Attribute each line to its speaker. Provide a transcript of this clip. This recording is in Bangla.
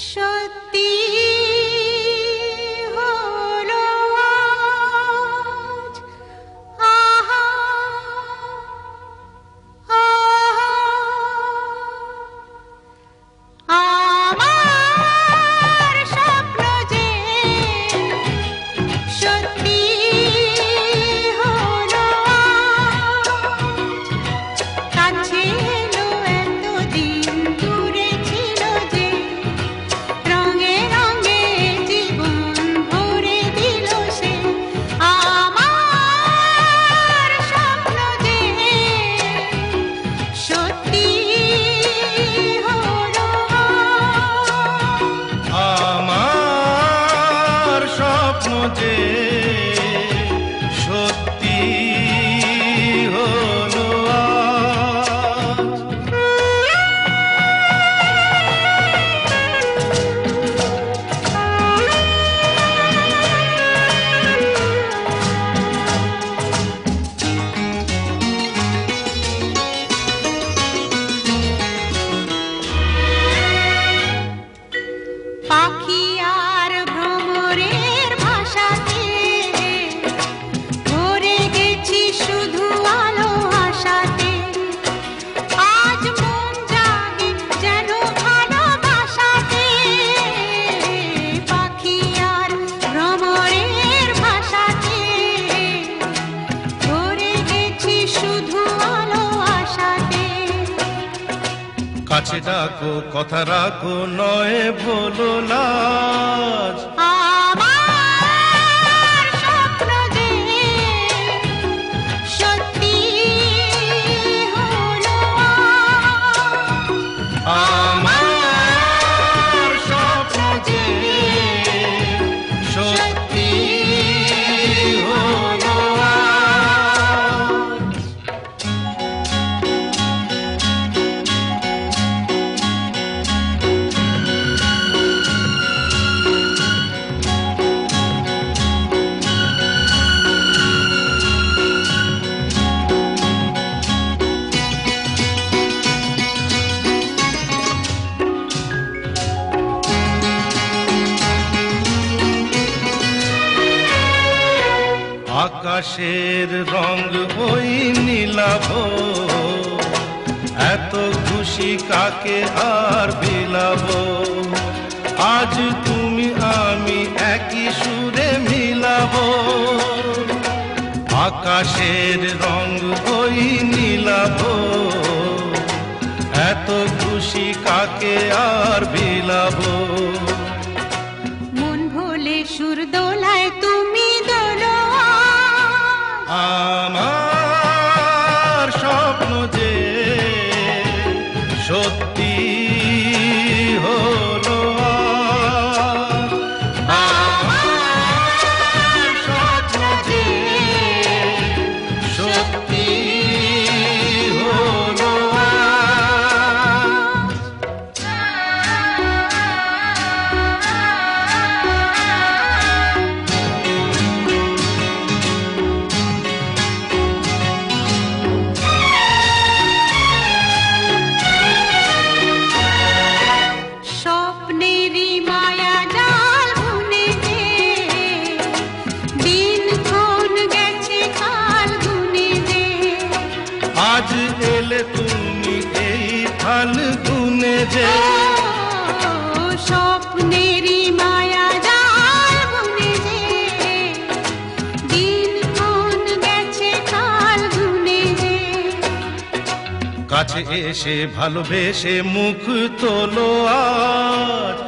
Speaker 1: সত্যি হলো আজ, আহা আহা, আমার স্বপ্ন যে সত্যি হলো আজ, কাছে এলো এতদিন দূরে ছিল যে, রঙে রঙে জীবন ভরে দিল সে। আমার স্বপ্ন যে সত্যি হলো আজ।
Speaker 2: আমার স্বপ্ন যে সত্যি হলো আজ।
Speaker 1: পাখি আর ভ্রমরের ভাষাতে ভরে গেছি শুধু আলো আশাতে। আজ মন জাগে যেন ভালোবাসাতে, পাখি আর ভ্রমরের ভাষাতে ভরে গেছি শুধু আলো আশাতে।
Speaker 2: কাছে ডাকো কথা রাখো নয় বলো লাজ।
Speaker 1: আমার স্বপ্ন যে সত্যি হলো আজ।
Speaker 2: আমার স্বপ্ন যে সত্যি হলো আজ। আকাশের রং ওই নীলাভ, এত খুশি কাকে আর বিলাব। আজ তুমি আমি একই সুরে মিলাব। আকাশের রং ওই নীলাভ, এত খুশি কাকে আর বিলাব।
Speaker 1: মন ভোলে সুর দোলায় তুমি দোলো আজ।
Speaker 2: আমার স্বপ্ন যে সত্যি হলো আজ। আমার স্বপ্ন যে সত্যি হলো আজ।
Speaker 1: স্বপ্নেরই মায়া জাল বুনে যে, দিনক্ষণ গেছে কাল গুনে যে।
Speaker 2: আজ এলে তুমি এই ফাল্গুনে যে,
Speaker 1: ও স্বপ্নেরই মায়া জাল বুনে যে, দিনক্ষণ গেছে কাল গুনে যে।
Speaker 2: কাছে এসে ভালোবেসে মুখ তোলো আজ।